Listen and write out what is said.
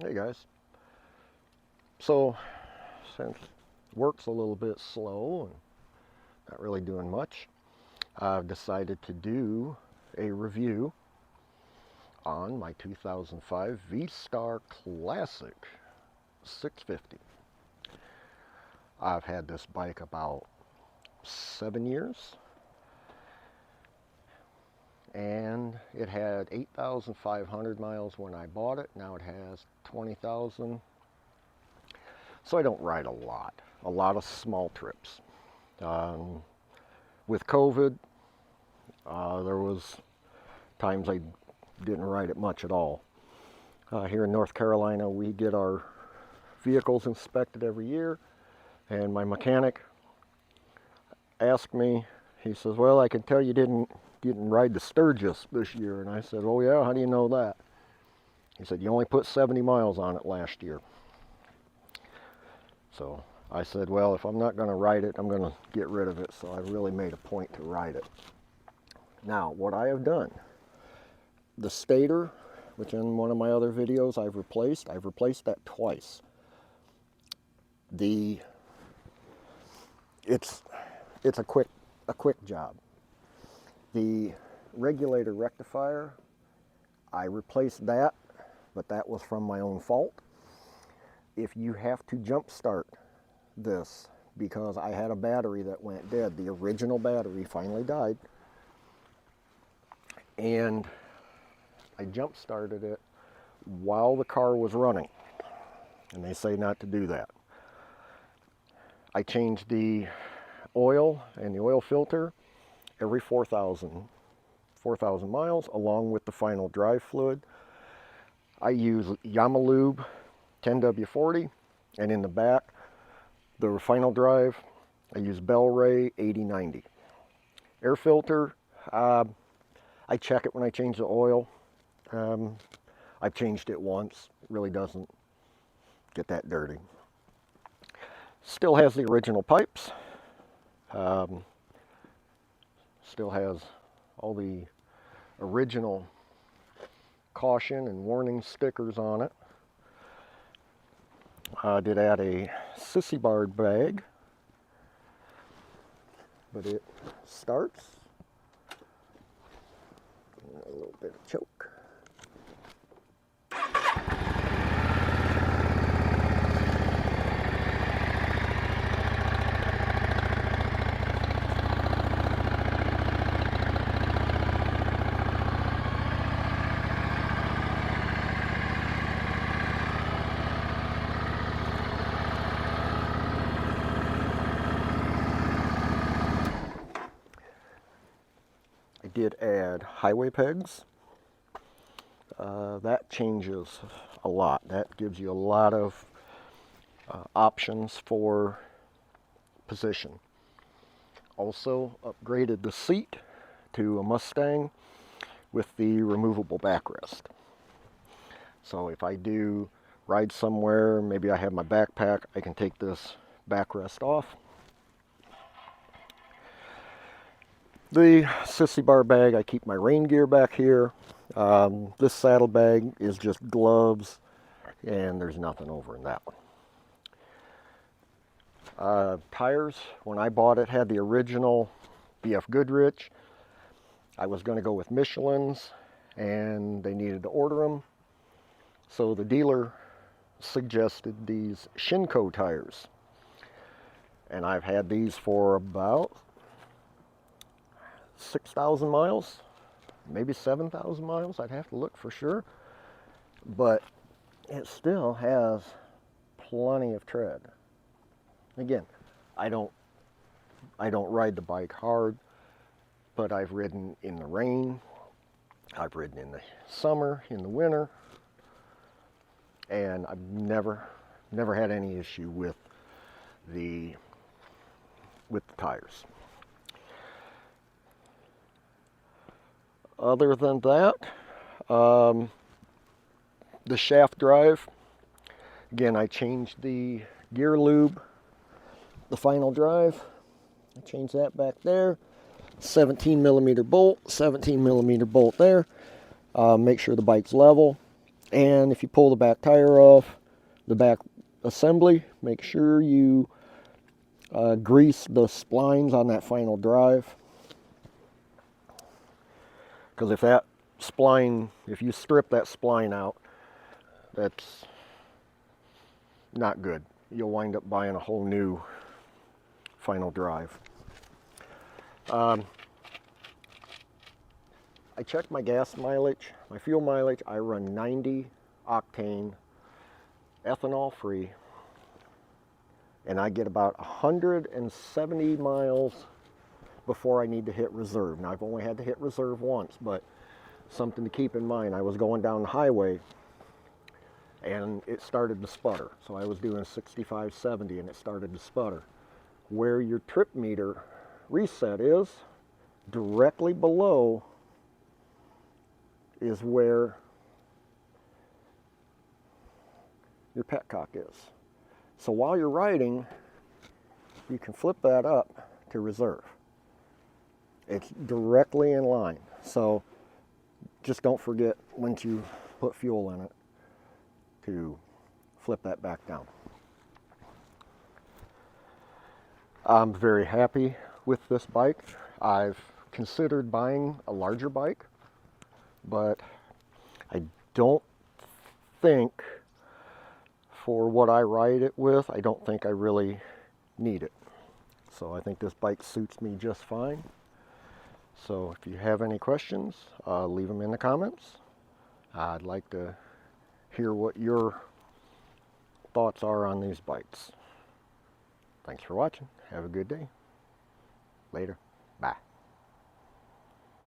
Hey guys. So, since work's a little bit slow and not really doing much, I've decided to do a review on my 2005 V-Star Classic 650. I've had this bike about 7 years, and it had 8,500 miles when I bought it. Now it has 20,000. So I don't ride a lot of small trips. Um, with COVID, there was times I didn't ride it much at all. Here in North Carolina, we get our vehicles inspected every year, and my mechanic asked me, he says, well, I can tell you didn't ride the Sturgis this year. And I said, oh yeah, how do you know that? He said, you only put 70 miles on it last year. So I said, well, if I'm not going to ride it, I'm going to get rid of it. So I really made a point to ride it. Now, what I have done, the stator, which in one of my other videos I've replaced that twice. It's a quick job. The regulator rectifier, I replaced that, but that was from my own fault. If you have to jump start this, because I had a battery that went dead, the original battery finally died, and I jump started it while the car was running, and they say not to do that. I changed the oil and the oil filter every 4,000 miles, along with the final drive fluid. I use Yamalube 10W40, and in the back, the final drive, I use Bel-Ray 8090. Air filter, I check it when I change the oil. I've changed it once. It really doesn't get that dirty. Still has the original pipes. Still has all the original caution and warning stickers on it. I did add a sissy bar bag, but it starts. A little bit of choke. I did add highway pegs. That changes a lot. That gives you a lot of options for position. Also upgraded the seat to a Mustang with the removable backrest. So if I do ride somewhere, maybe I have my backpack, I can take this backrest off. The sissy bar bag, I keep my rain gear back here. This saddle bag is just gloves, and there's nothing over in that one. Tires, when I bought it, had the original BF Goodrich. I was going to go with Michelin's, and they needed to order them. So the dealer suggested these Shinko tires. And I've had these for about 6,000 miles, maybe 7,000 miles. I'd have to look for sure. But it still has plenty of tread. Again, I don't ride the bike hard, but I've ridden in the rain, I've ridden in the summer, in the winter, and I've never had any issue with the tires. Other than that, the shaft drive, again, I changed the gear lube, the final drive, I changed that back there. 17 millimeter bolt, 17 millimeter bolt there. Make sure the bike's level. And if you pull the back tire off, the back assembly, make sure you grease the splines on that final drive. Because if that spline, if you strip that spline out, that's not good. You'll wind up buying a whole new final drive. I checked my gas mileage, my fuel mileage. I run 90 octane, ethanol free, and I get about 170 miles before I need to hit reserve. Now I've only had to hit reserve once, but something to keep in mind. I was going down the highway and it started to sputter. So I was doing 65, 70 and it started to sputter. Where your trip meter reset is, directly below is where your petcock is. So while you're riding, you can flip that up to reserve. It's directly in line. So just don't forget when you put fuel in it to flip that back down. I'm very happy with this bike. I've considered buying a larger bike, but I don't think, for what I ride it with, I don't think I really need it. So I think this bike suits me just fine. So if you have any questions, leave them in the comments. I'd like to hear what your thoughts are on these bikes. Thanks for watching. Have a good day. Later.